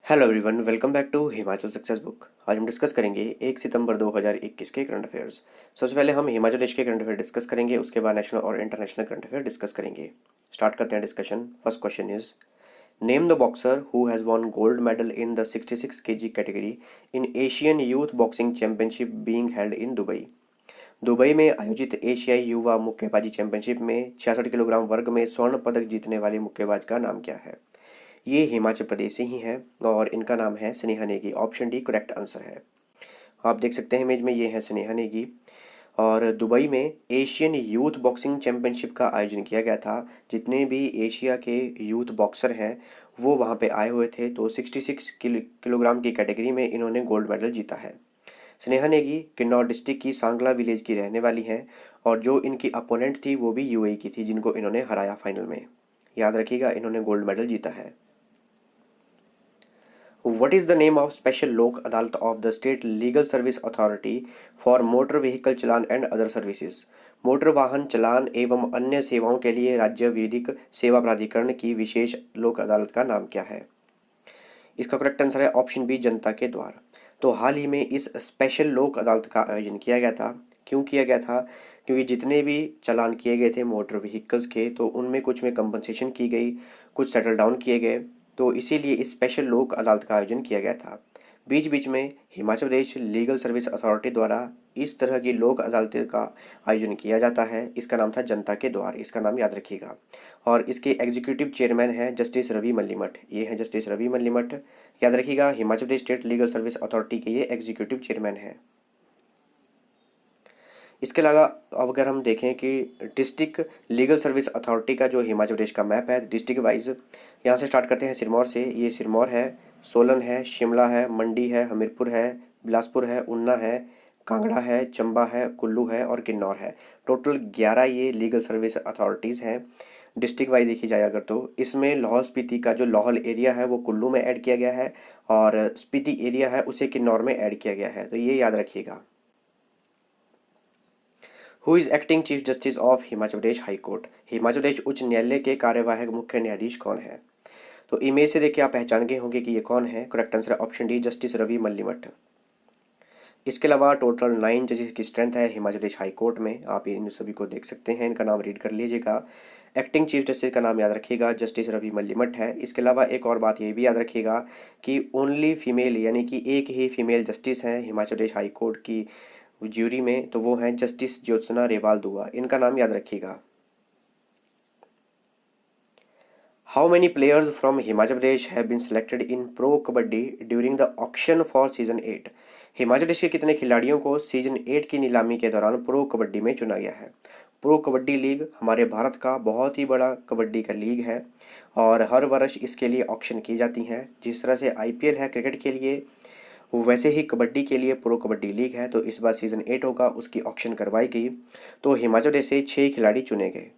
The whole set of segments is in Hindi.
Hello everyone, welcome back to Himachal success book. आज हम डिस्कस करेंगे 1 सितंबर 2021 के करंट अफेयर्स। सबसे पहले हम हिमाचल देश के करंट अफेयर डिस्कस करेंगे, उसके बाद नेशनल और इंटरनेशनल करंट अफेयर डिस्कस करेंगे। स्टार्ट करते हैं discussion. First question is, name the boxer who has won gold medal in the 66 kg category in Asian youth boxing championship being held in Dubai. Dubai में आयोजित एशियाई युवा मुक्केबाजी चैंपियनशिप में 66 किलोग्राम वर्ग में स्वर्ण पदक जीतने वाले मुक्केबाज का नाम क्या है? ये हिमाचल प्रदेश से ही हैं और इनका नाम है Sneha Negi. Option D correct answer है। आप देख सकते हैं इमेज में, ये है स्नेहा नेगी। और दुबई में एशियन यूथ बॉक्सिंग चैंपियनशिप का आयोजन किया गया था। जितने भी एशिया के यूथ बॉक्सर हैं वो वहाँ पे आए हुए थे। तो 66 किलोग्राम की कैटेगरी में इन्होंने गोल्ड मेडल जीता है। स्नेहा नेगी किन्नौर डिस्ट्रिक्ट की सांगला विलेज की रहने वाली हैं और जो इनकी अपोनेंट थी वो भी यूएई की थी, जिनको इन्होंने हराया फाइनल में। याद रखिएगा, इन्होंने गोल्ड मेडल जीता है। What is the name of special लोक अदालत of the State Legal Service Authority for Motor Vehicle Challan and Other Services? Motor वाहन चलान एवं अन्य सेवाओं के लिए राज्य विधिक सेवा प्राधिकरण की विशेष लोक अदालत का नाम क्या है? इसका करेक्ट आंसर है ऑप्शन बी, जनता के द्वार। तो हाल ही में इस स्पेशल लोक अदालत का आयोजन किया गया था। क्यों किया गया था? क्योंकि जितने भी चालान किए गए थे मोटर व्हीकल्स के, तो उनमें कुछ में कंपनसेशन की गई, कुछ सेटल डाउन किए गए। तो इसीलिए इस स्पेशल लोक अदालत का आयोजन किया गया था। बीच बीच में Himachal Pradesh legal service authority द्वारा इस तरह की लोक अदालत का आयोजन किया जाता है। इसका नाम था जनता के द्वार। इसका नाम याद रखिएगा। और इसके एग्जीक्यूटिव चेयरमैन हैं जस्टिस रवि मल्लिमठ। ये हैं जस्टिस रवि मल्लिमठ। याद रखिएगा, Himachal Pradesh state legal service authority के ये एग्जीक्यूटिव चेयरमैन हैं। इसके अलावा अब अगर हम देखें कि डिस्ट्रिक्ट लीगल सर्विस अथॉरिटी का जो हिमाचल प्रदेश का मैप है डिस्ट्रिक्ट वाइज, यहाँ से स्टार्ट करते हैं सिरमौर से। ये सिरमौर है, सोलन है, शिमला है, मंडी है, हमीरपुर है, बिलासपुर है, ऊना है, कांगड़ा है, चंबा है, कुल्लू है और किन्नौर है। टोटल 11 ये लीगल सर्विस अथॉरिटीज़ हैं। डिस्ट्रिक्ट वाइज देखी जाए अगर, तो इसमें लाहौल स्पीति का जो लाहौल एरिया है वो कुल्लू में ऐड किया गया है और स्पीति एरिया है उसे किन्नौर में ऐड किया गया है। तो ये याद रखिएगा। Who is acting chief justice of Himachal Pradesh high court? Himachal Pradesh उच्च न्यायालय के कार्यवाहक मुख्य न्यायाधीश कौन है? तो इमेज से देखिए आप पहचान गए होंगे कि ये कौन है। करेक्ट आंसर है ऑप्शन डी, जस्टिस रवि मल्लिमठ। इसके अलावा टोटल 9 जजेस की स्ट्रेंथ है हिमाचल प्रदेश हाई कोर्ट में। आप इन सभी को देख सकते हैं, इनका नाम रीड कर लीजिएगा। एक्टिंग चीफ जस्टिस का नाम याद रखिएगा, जस्टिस रवि मल्लिमठ है। इसके अलावा एक और बात ये भी याद रखिएगा कि ओनली फीमेल, यानी कि एक ही फीमेल जस्टिस हैं हिमाचल प्रदेश हाई कोर्ट की ज्यूरी में, तो वो हैं जस्टिस ज्योत्सना रेवाल दुआ। इनका नाम याद रखिएगा। How many players from Himachal Pradesh have been selected in pro kabaddi during the auction for season 8? Himachal Pradesh के कितने खिलाड़ियों को सीजन 8 की नीलामी के दौरान प्रो कबड्डी में चुना गया है? प्रो कबड्डी लीग हमारे भारत का बहुत ही बड़ा कबड्डी का लीग है और हर वर्ष इसके लिए ऑक्शन की जाती हैं। जिस तरह से आईपीएल है क्रिकेट के लिए, वैसे ही कबड्डी के लिए प्रो कबड्डी लीग है। तो इस बार सीज़न 8 होगा, उसकी ऑक्शन करवाई गई। तो हिमाचल प्रदेश से 6 खिलाड़ी चुने गए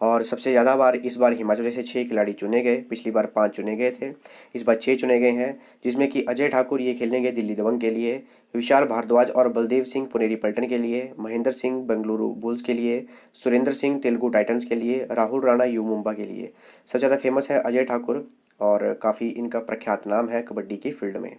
और सबसे ज़्यादा बार इस बार हिमाचल प्रदेश से 6 खिलाड़ी चुने गए। पिछली बार 5 चुने गए थे, इस बार 6 चुने गए हैं। जिसमें कि अजय ठाकुर ये खेलेंगे दिल्ली दबंग के लिए, विशाल भारद्वाज और बलदेव सिंह पुनेरी पल्टन के लिए, महेंद्र सिंह बेंगलुरु बुल्स के लिए, सुरेंद्र सिंह तेलुगु टाइटंस के लिए, राहुल राणा यू मुंबा के लिए। सबसे ज़्यादा फेमस है अजय ठाकुर और काफ़ी इनका प्रख्यात नाम है कबड्डी की फील्ड में।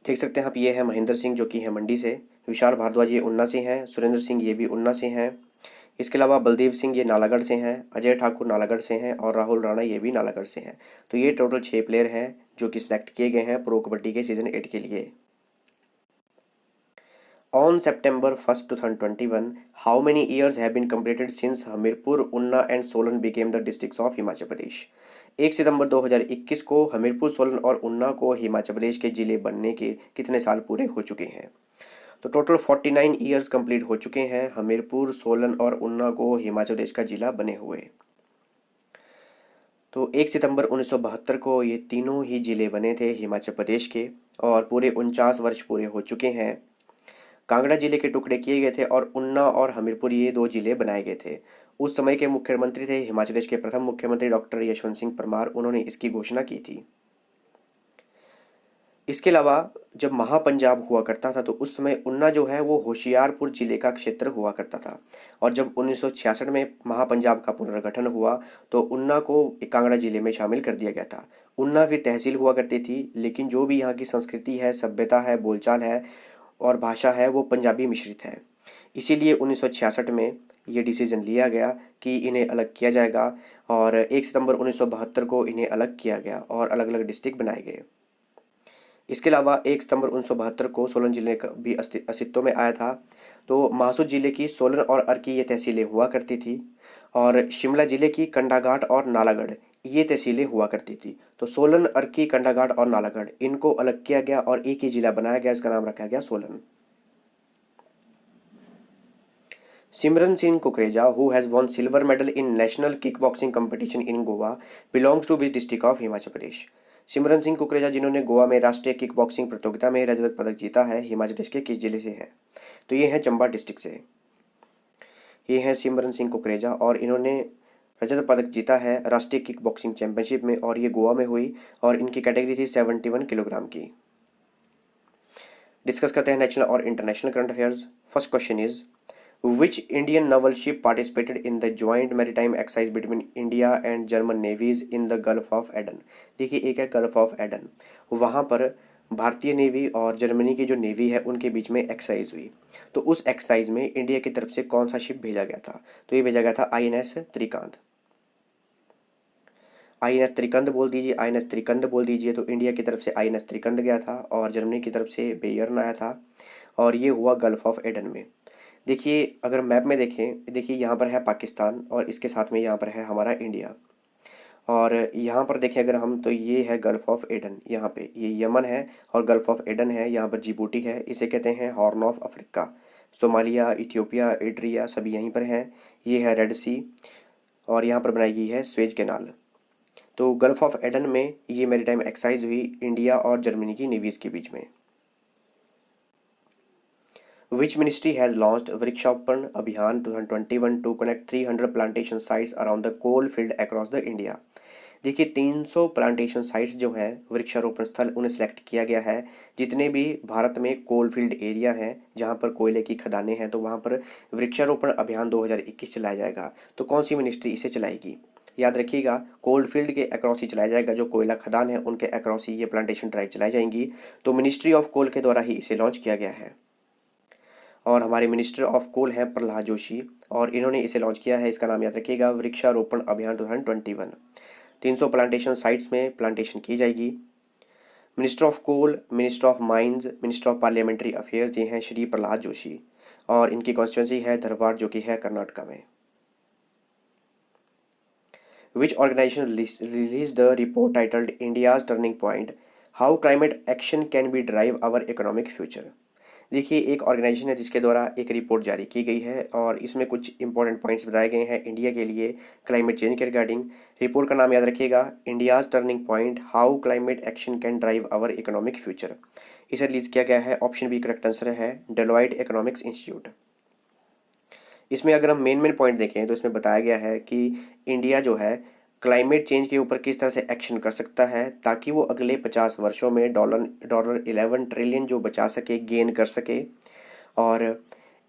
देख सकते हैं आप, ये है महेंद्र सिंह जो कि है मंडी से, विशाल भारद्वाज ये ऊना से हैं, सुरेंद्र सिंह ये भी ऊना से हैं। इसके अलावा बलदेव सिंह ये नालागढ़ से हैं, अजय ठाकुर नालागढ़ से हैं और राहुल राणा ये भी नालागढ़ से हैं। तो ये टोटल 6 प्लेयर हैं जो कि सिलेक्ट किए गए हैं प्रो कबड्डी के सीजन 8 के लिए। On September 1st 2021, how many years have been completed since Hamirpur, Una and Solan became the districts of Himachal Pradesh? 1 सितंबर 2021 को हमीरपुर, सोलन और उन्ना को हिमाचल प्रदेश के जिले बनने के कितने साल पूरे हो चुके हैं? तो टोटल 49 ईयर्स कंप्लीट हो चुके हैं हमीरपुर, सोलन और उन्ना को हिमाचल प्रदेश का जिला बने हुए। तो 1 सितंबर 1972 को ये तीनों ही जिले बने थे हिमाचल प्रदेश के और पूरे 49 वर्ष पूरे हो चुके हैं। कांगड़ा जिले के टुकड़े किए गए थे और उन्ना और हमीरपुर ये 2 जिले बनाए गए थे। उस समय के मुख्यमंत्री थे हिमाचल प्रदेश के प्रथम मुख्यमंत्री डॉक्टर यशवंत सिंह परमार। उन्होंने इसकी घोषणा की थी। इसके अलावा जब महापंजाब हुआ करता था तो उस समय उन्ना जो है वो होशियारपुर जिले का क्षेत्र हुआ करता था। और जब 1966 में महापंजाब का पुनर्गठन हुआ तो उन्ना को कांगड़ा जिले में शामिल कर दिया गया था। उन्ना फिर तहसील हुआ करती थी, लेकिन जो भी यहाँ की संस्कृति है, सभ्यता है, बोलचाल है और भाषा है वो पंजाबी मिश्रित है। इसीलिए 1966 में ये डिसीजन लिया गया कि इन्हें अलग किया जाएगा और 1 सितंबर 1972 को इन्हें अलग किया गया और अलग अलग डिस्ट्रिक्ट बनाए गए। इसके अलावा 1 सितंबर 1972 को सोलन जिले का भी अस्तित्व में आया था। तो महासू जिले की सोलन और अर्की ये तहसीलें हुआ करती थी और शिमला जिले की कंडाघाट और नालागढ़ ये तहसीलें हुआ करती थी। तो सोलन, अर्की, कंडाघाट और नालागढ़ इनको अलग किया गया और एक ही जिला बनाया गया, इसका नाम रखा गया सोलन। सिमरन Singh Kukreja, who has won silver medal in national kickboxing competition in Goa, belongs to which district of Himachal Pradesh? सिमरन सिंह कुकरेजा जिन्होंने गोवा में राष्ट्रीय किक बॉक्सिंग प्रतियोगिता में रजत पदक जीता है, हिमाचल प्रदेश के किस जिले से हैं? तो ये है चंबा डिस्ट्रिक्ट से। ये है सिमरन सिंह कुकरेजा और इन्होंने रजत पदक जीता है राष्ट्रीय किक बॉक्सिंग चैंपियनशिप में और ये गोवा में हुई और इनकी कैटेगरी थी 71 किलोग्राम की। डिस्कस करते हैं नेशनल और international current affairs. First question is Which Indian naval ship participated in the joint maritime exercise between India and German navies in the Gulf of Aden? देखिए एक है गल्फ ऑफ एडन, वहाँ पर भारतीय नेवी और जर्मनी की जो नेवी है उनके बीच में एक्सरसाइज हुई। तो उस एक्सरसाइज में इंडिया की तरफ से कौन सा शिप भेजा गया था? तो ये भेजा गया था INS त्रिकांत। INS त्रिकंद बोल दीजिए, INS त्रिकंद बोल दीजिए। तो इंडिया की तरफ से INS त्रिकंद गया था और जर्मनी की तरफ से बेयर्न आया था और ये हुआ गल्फ ऑफ एडन में। देखिए अगर मैप में देखें, देखिए यहाँ पर है पाकिस्तान और इसके साथ में यहाँ पर है हमारा इंडिया। और यहाँ पर देखें अगर हम, तो ये है गल्फ ऑफ एडन, यहाँ पे ये यमन है और गल्फ ऑफ एडन है, यहाँ पर जिबूटी है, इसे कहते हैं horn of Africa. Somalia, Ethiopia, Adria सभी यहीं पर हैं। ये है रेड सी और यहाँ पर बनाई गई है स्वेज कैनाल। तो गल्फ ऑफ एडन में ये मैरीटाइम एक्सरसाइज हुई इंडिया और जर्मनी की नेवीज के बीच में। Which ministry has launched Vriksharopan Abhiyan 2021 to connect 300 plantation sites around the coal field across the India? देखिए 300 प्लांटेशन साइट्स जो हैं वृक्षारोपण स्थल उन्हें सेलेक्ट किया गया है। जितने भी भारत में कोल फील्ड एरिया हैं जहां पर कोयले की खदानें हैं तो वहां पर वृक्षारोपण अभियान 2021 चलाया जाएगा। तो कौन सी मिनिस्ट्री इसे चलाएगी? याद रखिएगा कोल फील्ड के अक्रॉस ही चलाया जाएगा, जो कोयला खदान है उनके अक्रॉस ही ये प्लांटेशन ड्राइव चलाई जाएंगी। तो मिनिस्ट्री ऑफ कोल के द्वारा ही इसे लॉन्च किया गया है और हमारे मिनिस्टर ऑफ कोल हैं प्रहलाद जोशी और इन्होंने इसे लॉन्च किया है। इसका नाम याद रखिएगा वृक्षारोपण अभियान 2021। 300 प्लांटेशन साइट्स में प्लांटेशन की जाएगी। Minister of coal, minister of mines, minister of parliamentary affairs ये हैं श्री प्रहलाद जोशी और इनकी कॉन्स्टिट्यूंसी है धरवाड़ जो कि है कर्नाटका में। Which organization released the report titled India's Turning Point? How climate action can be drive our economic future? देखिए एक ऑर्गेनाइजेशन है जिसके द्वारा एक रिपोर्ट जारी की गई है और इसमें कुछ इंपॉर्टेंट पॉइंट्स बताए गए हैं इंडिया के लिए क्लाइमेट चेंज के रिगार्डिंग। रिपोर्ट का नाम याद रखिएगा India's turning point, how climate action can drive our economic future. इसे रिलीज किया गया है, ऑप्शन बी करेक्ट आंसर है, डेलोइट इकोनॉमिक्स इंस्टीट्यूट। इसमें अगर हम मेन पॉइंट देखें तो इसमें बताया गया है कि इंडिया जो है क्लाइमेट चेंज के ऊपर किस तरह से एक्शन कर सकता है ताकि वो अगले 50 वर्षों में डॉलर 11 ट्रिलियन जो बचा सके, गेन कर सके। और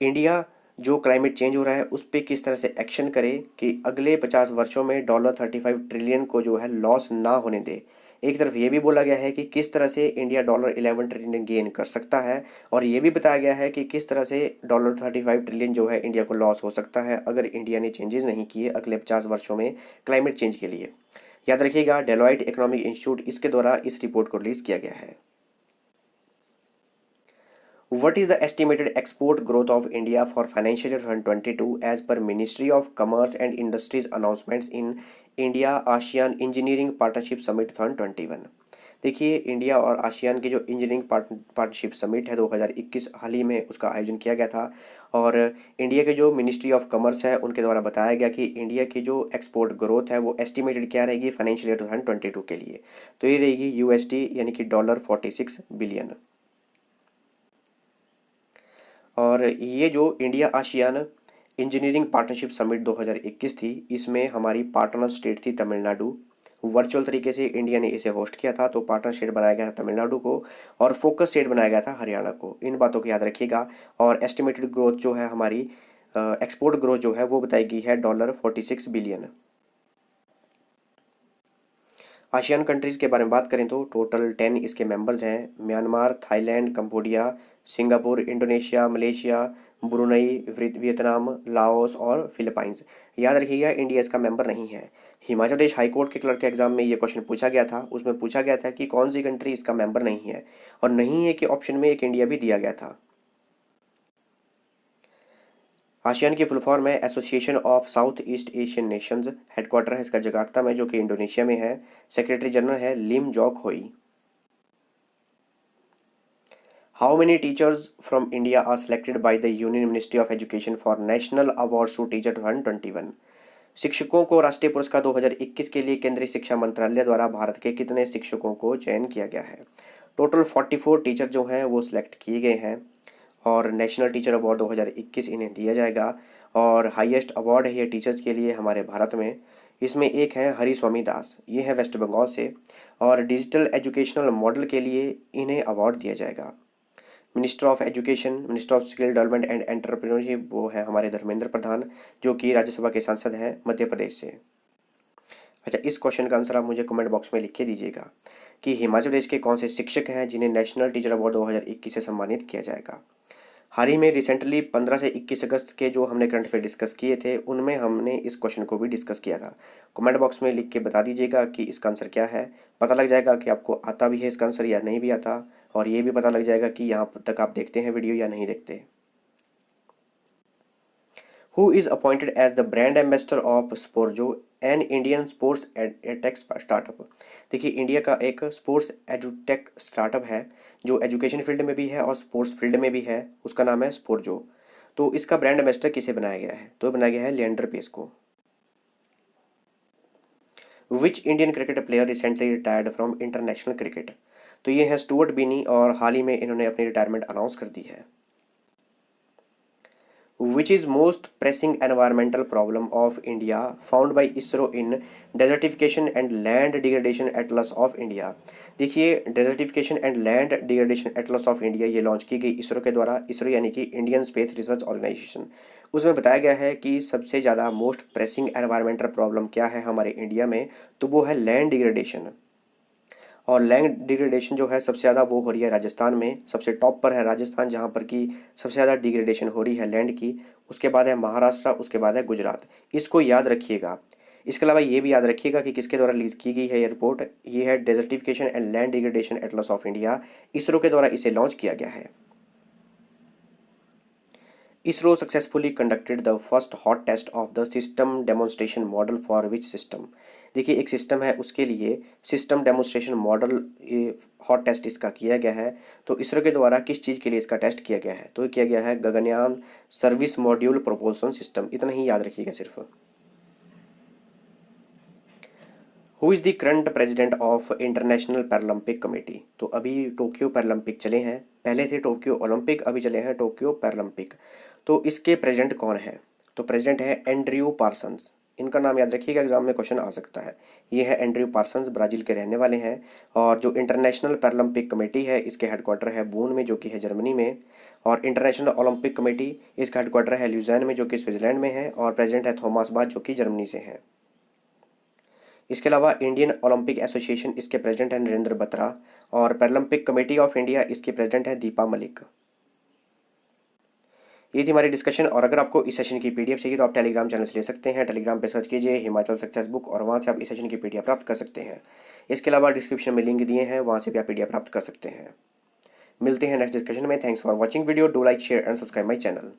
इंडिया जो क्लाइमेट चेंज हो रहा है उस पर किस तरह से एक्शन करे कि अगले 50 वर्षों में डॉलर 35 ट्रिलियन को जो है लॉस ना होने दे। एक तरफ ये भी बोला गया है कि किस तरह से इंडिया डॉलर 11 ट्रिलियन गेन कर सकता है और ये भी बताया गया है कि किस तरह से डॉलर 35 ट्रिलियन जो है इंडिया को लॉस हो सकता है अगर इंडिया ने चेंजेस नहीं किए अगले 50 वर्षों में क्लाइमेट चेंज के लिए। याद रखिएगा डेलोइट इकोनॉमिक इंस्टीट्यूट इसके द्वारा इस रिपोर्ट को रिलीज किया गया है। What is the estimated export growth of India for financial year 2022 as per Ministry of Commerce and Industries announcements in India ASEAN Engineering Partnership Summit 2021? देखिए इंडिया और आसियान की जो इंजीनियरिंग पार्टनरशिप समिट है 2021 हाल ही में उसका आयोजन किया गया था और इंडिया के जो मिनिस्ट्री ऑफ कॉमर्स है उनके द्वारा बताया गया कि इंडिया की जो एक्सपोर्ट ग्रोथ है वो एस्टिमेटेड क्या रहेगी फाइनेंशियल ईयर 2022 के लिए। तो ये रहेगी USD यानी कि डॉलर 46 बिलियन। और ये जो India ASEAN engineering partnership summit 2021 थी इसमें हमारी पार्टनर स्टेट थी तमिलनाडु, वर्चुअल तरीके से इंडिया ने इसे होस्ट किया था। तो पार्टनर स्टेट बनाया गया था तमिलनाडु को और फोकस स्टेट बनाया गया था हरियाणा को। इन बातों को याद रखिएगा। और एस्टिमेटेड ग्रोथ जो है हमारी एक्सपोर्ट ग्रोथ जो है वो बताई गई है $46 बिलियन। आसियान कंट्रीज़ के बारे में बात करें तो टोटल 10 इसके मेंबर्स हैं। Myanmar, Thailand, Cambodia, Singapore, Indonesia, Malaysia, Brunei, Vietnam, Laos और फिलीपाइंस। याद रखिएगा इंडिया इसका मेंबर नहीं है। हिमाचल प्रदेश हाई कोर्ट के क्लर्क के एग्जाम में ये क्वेश्चन पूछा गया था। उसमें पूछा गया था कि कौन सी कंट्री इसका मेंबर नहीं है, और नहीं है कि ऑप्शन में एक इंडिया भी दिया गया था। आसियान की फुल फॉर्म है association of south east Asian Nations. Headquarter है इसका जकार्ता में, जो कि इंडोनेशिया में है। सेक्रेटरी जनरल है Lim Jock Hoi. How many teachers from India are selected by the union ministry of education for national awards to teacher 2021? शिक्षकों को राष्ट्रीय पुरस्कार 2021 के लिए केंद्रीय शिक्षा मंत्रालय द्वारा भारत के कितने शिक्षकों को चयन किया गया है? टोटल 44 टीचर जो हैं वो सिलेक्ट किए गए हैं, और नेशनल टीचर अवार्ड 2021 इन्हें दिया जाएगा। और हाईएस्ट अवार्ड है ये टीचर्स के लिए हमारे भारत में। इसमें एक है हरी स्वामी दास, ये है वेस्ट बंगाल से। और डिजिटल एजुकेशनल मॉडल के लिए इन्हें अवार्ड दिया जाएगा। Minister of education, minister of skill development and entrepreneurship, वो है हमारे धर्मेंद्र प्रधान, जो कि राज्यसभा के सांसद हैं मध्य प्रदेश से। अच्छा, इस क्वेश्चन का आंसर आप मुझे कमेंट बॉक्स में लिख के दीजिएगा कि हिमाचल प्रदेश के कौन से शिक्षक हैं जिन्हें नेशनल टीचर अवार्ड 2021 से सम्मानित किया जाएगा। हाल ही में रिसेंटली 15 से 21 अगस्त के जो हमने करंट अफेयर डिस्कस किए थे उनमें हमने इस क्वेश्चन को भी डिस्कस किया था। कमेंट बॉक्स में लिख के बता दीजिएगा कि इसका आंसर क्या है। पता लग जाएगा कि आपको आता भी है इसका आंसर या नहीं भी आता, और ये भी पता लग जाएगा कि यहाँ तक आप देखते हैं वीडियो या नहीं देखते। Who is appointed as the brand ambassador of Sporjo, an Indian sports edtech startup? देखिए, इंडिया का एक स्पोर्ट्स एडुटेक स्टार्टअप है जो एजुकेशन फील्ड में भी है और स्पोर्ट्स फील्ड में भी है। उसका नाम है स्पोर्जो। तो इसका ब्रांड एम्बेसडर किसे बनाया गया है? तो बनाया गया है लिएंडर पेस को। Which Indian cricket player recently retired from international cricket? तो ये है स्टुअर्ट बिनी, और हाल ही में इन्होंने अपनी रिटायरमेंट अनाउंस कर दी है। Which is most pressing environmental problem of India found by ISRO in desertification and land degradation atlas of India? देखिए, desertification and land degradation atlas of India ये लॉन्च की गई इसरो के द्वारा। इसरो यानी कि इंडियन स्पेस रिसर्च ऑर्गेनाइजेशन। उसमें बताया गया है कि सबसे ज़्यादा मोस्ट प्रेसिंग एनवायरमेंटल प्रॉब्लम क्या है हमारे इंडिया में, तो वो है लैंड डिग्रेडेशन। और लैंड डिग्रेडेशन जो है सबसे ज़्यादा वो हो रही है राजस्थान में। सबसे टॉप पर है राजस्थान, जहाँ पर कि सबसे ज़्यादा डिग्रेडेशन हो रही है लैंड की। उसके बाद है महाराष्ट्र, उसके बाद है गुजरात। इसको याद रखिएगा। इसके अलावा ये भी याद रखिएगा कि किसके द्वारा रिलीज की गई है ये रिपोर्ट। ये है desertification and land degradation atlas of India. ISRO के द्वारा इसे लॉन्च किया गया है। ISRO successfully conducted the first hot test of the system demonstration model for which system? देखिए, एक सिस्टम है उसके लिए system demonstration model hot test इसका किया गया है। तो इसरो के द्वारा किस चीज़ के लिए इसका टेस्ट किया गया है? तो ये किया गया है Gaganyaan service module propulsion system. इतना ही याद रखिएगा सिर्फ। Who is the current president of international Paralympic committee? तो अभी टोक्यो पैरालंपिक चले हैं, पहले थे टोक्यो ओलंपिक, अभी चले हैं टोक्यो पैरालंपिक। तो इसके प्रेजिडेंट कौन है? तो प्रेजिडेंट है एंड्रयू पार्सन्स। इनका नाम याद रखिएगा, एग्जाम में क्वेश्चन आ सकता है। ये है एंड्रयू पार्सन्स, ब्राज़ील के रहने वाले हैं। और जो इंटरनेशनल पैरालंपिक कमेटी है इसके हेडक्वार्टर है बून में, जो कि है जर्मनी में। और इंटरनेशनल ओलंपिक कमेटी इसका हेडक्वार्टर है ल्यूजैन में, जो कि स्विट्जरलैंड में है। और प्रेजिडेंट है थॉमस बाच, जो कि जर्मनी से है। इसके अलावा इंडियन ओलंपिक एसोसिएशन इसके प्रेसिडेंट हैं नरेंद्र बत्रा। और पैरालंपिक कमेटी ऑफ इंडिया इसके प्रेसिडेंट है दीपा मलिक। ये थी हमारी डिस्कशन। और अगर आपको इस सेशन की पीडीएफ चाहिए तो आप टेलीग्राम चैनल से ले सकते हैं। टेलीग्राम पे सर्च कीजिए हिमाचल सक्सेस बुक, और वहाँ से आप इस सेशन की पीडीएफ प्राप्त कर सकते हैं। इसके अलावा डिस्क्रिप्शन में लिंक दिए हैं, वहाँ से भी आप पीडीएफ प्राप्त कर सकते हैं। मिलते हैं नेक्स्ट डिस्कशन में। Thanks for watching video. Do like, share and subscribe my channel.